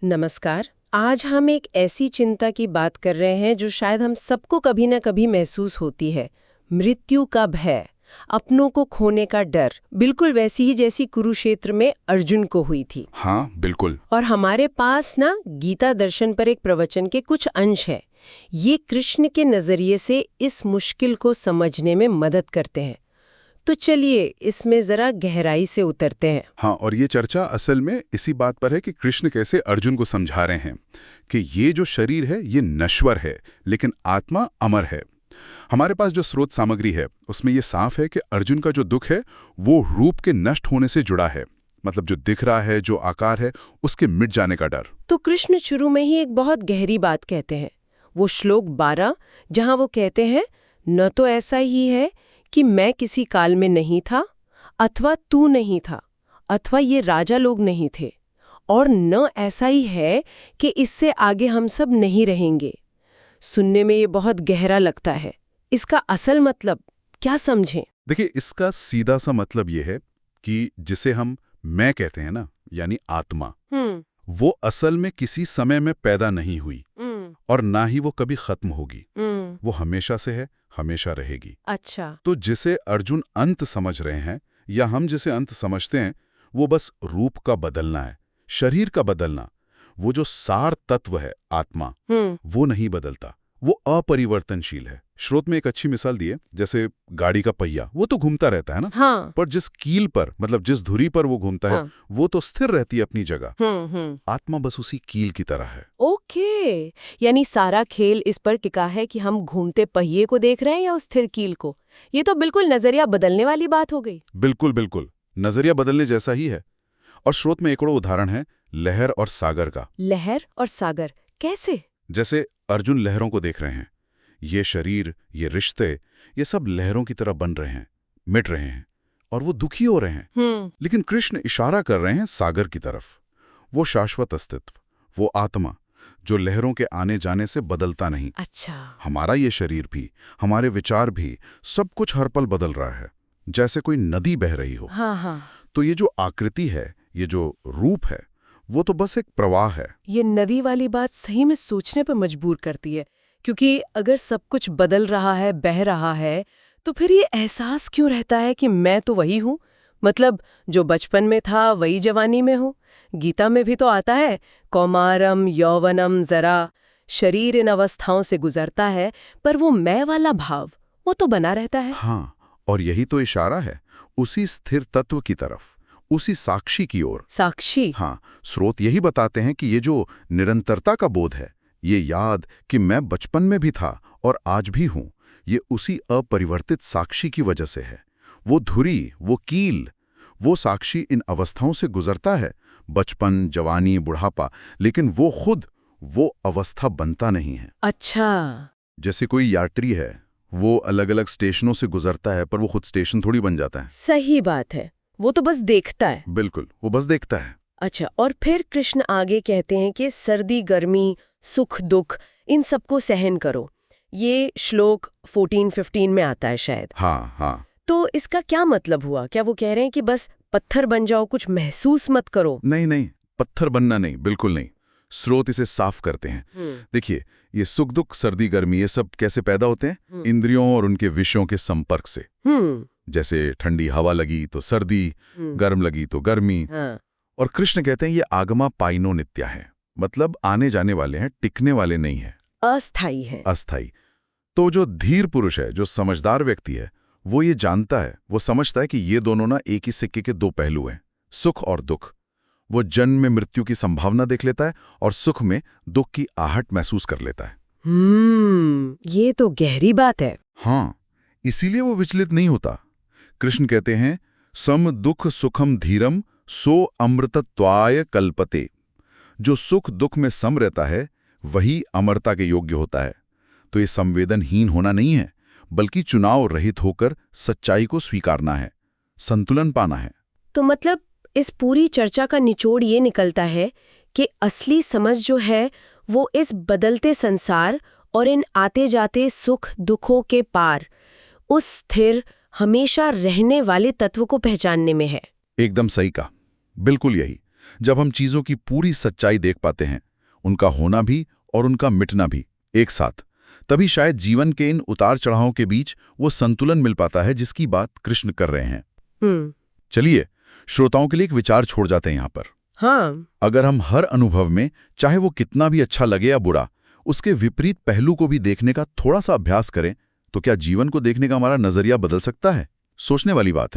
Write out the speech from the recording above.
नमस्कार। आज हम एक ऐसी चिंता की बात कर रहे हैं जो शायद हम सबको कभी ना कभी महसूस होती है। मृत्यु का भय, अपनों को खोने का डर, बिल्कुल वैसी ही जैसी कुरुक्षेत्र में अर्जुन को हुई थी। हाँ, बिल्कुल। और हमारे पास ना गीता दर्शन पर एक प्रवचन के कुछ अंश है। ये कृष्ण के नजरिए से इस मुश्किल को समझने में मदद करते हैं। तो चलिए इसमें जरा गहराई से उतरते हैं। हाँ, और ये चर्चा असल में इसी बात पर है कि कृष्ण कैसे अर्जुन को समझा रहे हैं कि ये जो शरीर है ये नश्वर है, लेकिन आत्मा अमर है। हमारे पास जो स्रोत सामग्री है उसमें ये साफ है कि अर्जुन का जो दुख है वो रूप के नष्ट होने से जुड़ा है। मतलब जो दिख रहा है, जो आकार है, उसके मिट जाने का डर। तो कृष्ण शुरू में ही एक बहुत गहरी बात कहते हैं। वो श्लोक 12 जहां वो कहते हैं, न तो ऐसा ही है कि मैं किसी काल में नहीं था, अथवा तू नहीं था, अथवा ये राजा लोग नहीं थे, और न ऐसा ही है कि इससे आगे हम सब नहीं रहेंगे। सुनने में ये बहुत गहरा लगता है। इसका असल मतलब क्या समझें? देखिए, इसका सीधा सा मतलब ये है कि जिसे हम मैं कहते हैं ना, यानी आत्मा, वो असल में किसी समय में पैदा नहीं हुई और ना ही वो कभी खत्म होगी। वो हमेशा से है, हमेशा रहेगी। अच्छा। तो जिसे अर्जुन अंत समझ रहे हैं या हम जिसे अंत समझते हैं, वो बस रूप का बदलना है, शरीर का बदलना। वो जो सार तत्व है आत्मा, वो नहीं बदलता, वो अपरिवर्तनशील है। श्रोत में एक अच्छी मिसाल दी है, जैसे गाड़ी का पहिया, वो तो घूमता रहता है ना। हाँ। पर जिस कील पर, मतलब जिस धुरी पर वो घूमता है, हाँ। वो तो स्थिर रहती है अपनी जगह। आत्मा बस उसी कील की तरह है। ओके, यानी सारा खेल इस पर टिका है कि हम घूमते पहिए को देख रहे हैं या उस स्थिर कील को। ये तो बिल्कुल नजरिया बदलने वाली बात हो गई। बिल्कुल बिल्कुल, नजरिया बदलने जैसा ही है। और श्रोत में एक और उदाहरण है लहर और सागर का। लहर और सागर कैसे? जैसे अर्जुन लहरों को देख रहे हैं, ये शरीर, ये रिश्ते, ये सब लहरों की तरह बन रहे हैं, मिट रहे हैं, और वो दुखी हो रहे हैं। लेकिन कृष्ण इशारा कर रहे हैं सागर की तरफ। वो शाश्वत अस्तित्व, वो आत्मा जो लहरों के आने जाने से बदलता नहीं। अच्छा। हमारा ये शरीर भी, हमारे विचार भी, सब कुछ हर पल बदल रहा है, जैसे कोई नदी बह रही हो। हाँ हाँ। तो ये जो आकृति है, ये जो रूप है, वो तो बस एक प्रवाह है। ये नदी वाली बात सही में सोचने पर मजबूर करती है, क्योंकि अगर सब कुछ बदल रहा है, बह रहा है, तो फिर ये एहसास क्यों रहता है कि मैं तो वही हूँ? मतलब जो बचपन में था वही जवानी में हो। गीता में भी तो आता है, कौमारम यौवनम जरा, शरीर इन अवस्थाओं से गुजरता है, पर वो मैं वाला भाव वो तो बना रहता है। हाँ, और यही तो इशारा है उसी स्थिर तत्व की तरफ, उसी साक्षी की ओर। साक्षी? हाँ, स्रोत यही बताते हैं कि ये जो निरंतरता का बोध है, ये याद कि मैं बचपन में भी था और आज भी हूं, ये उसी अपरिवर्तित साक्षी की वजह से है। वो धुरी, वो कील, वो साक्षी इन अवस्थाओं से गुजरता है, बचपन, जवानी, बुढ़ापा, लेकिन वो खुद वो अवस्था बनता नहीं है। अच्छा। जैसे कोई यात्री है, वो अलग अलग स्टेशनों से गुजरता है, पर वो खुद स्टेशन थोड़ी बन जाता है। सही बात है, वो तो बस देखता है। बिल्कुल, वो बस देखता है। अच्छा, और फिर कृष्ण आगे कहते हैं कि सर्दी, गर्मी, सुख, दुख, इन सबको सहन करो। ये श्लोक 14-15 में आता है शायद। हाँ हाँ। तो इसका क्या मतलब हुआ? क्या वो कह रहे हैं कि बस पत्थर बन जाओ, कुछ महसूस मत करो? नहीं नहीं, पत्थर बनना नहीं, बिल्कुल नहीं। स्रोत इसे साफ करते हैं। देखिए, ये सुख दुख, सर्दी गर्मी, ये सब कैसे पैदा होते हैं? इंद्रियों और उनके विषयों के संपर्क से। जैसे ठंडी हवा लगी तो सर्दी, गर्म लगी तो गर्मी। हाँ। और कृष्ण कहते हैं ये आगमा पाइनो नित्या है, मतलब आने जाने वाले हैं, टिकने वाले नहीं है, अस्थाई है। अस्थाई। तो जो धीर पुरुष है, जो समझदार व्यक्ति है, वो ये जानता है, वो समझता है कि ये दोनों ना एक ही सिक्के के दो पहलू हैं, सुख और दुख। वो जन्म में मृत्यु की संभावना देख लेता है और सुख में दुख की आहट महसूस कर लेता है। ये तो गहरी बात है। हाँ, इसीलिए वो विचलित नहीं होता। कृष्ण कहते हैं, सम दुख सुखम धीरम सो अमृतत्वाय कल्पते। जो सुख दुख में सम रहता है वही अमरता के योग्य होता है। तो ये संवेदनहीन होना नहीं है, बल्कि चुनाव रहित होकर सच्चाई को स्वीकारना है, संतुलन पाना है। तो मतलब इस पूरी चर्चा का निचोड़ ये निकलता है कि असली समझ जो है वो इस बदलते संसार और इन आते जाते सुख दुखों के पार उस स्थिर, हमेशा रहने वाले तत्व को पहचानने में है। एकदम सही कहा, बिल्कुल यही। जब हम चीज़ों की पूरी सच्चाई देख पाते हैं, उनका होना भी और उनका मिटना भी एक साथ, तभी शायद जीवन के इन उतार चढ़ावों के बीच वो संतुलन मिल पाता है जिसकी बात कृष्ण कर रहे हैं। चलिए श्रोताओं के लिए एक विचार छोड़ जाते हैं यहाँ पर। हाँ, अगर हम हर अनुभव में, चाहे वो कितना भी अच्छा लगे या बुरा, उसके विपरीत पहलू को भी देखने का थोड़ा सा अभ्यास करें, तो क्या जीवन को देखने का हमारा नजरिया बदल सकता है? सोचने वाली बात है।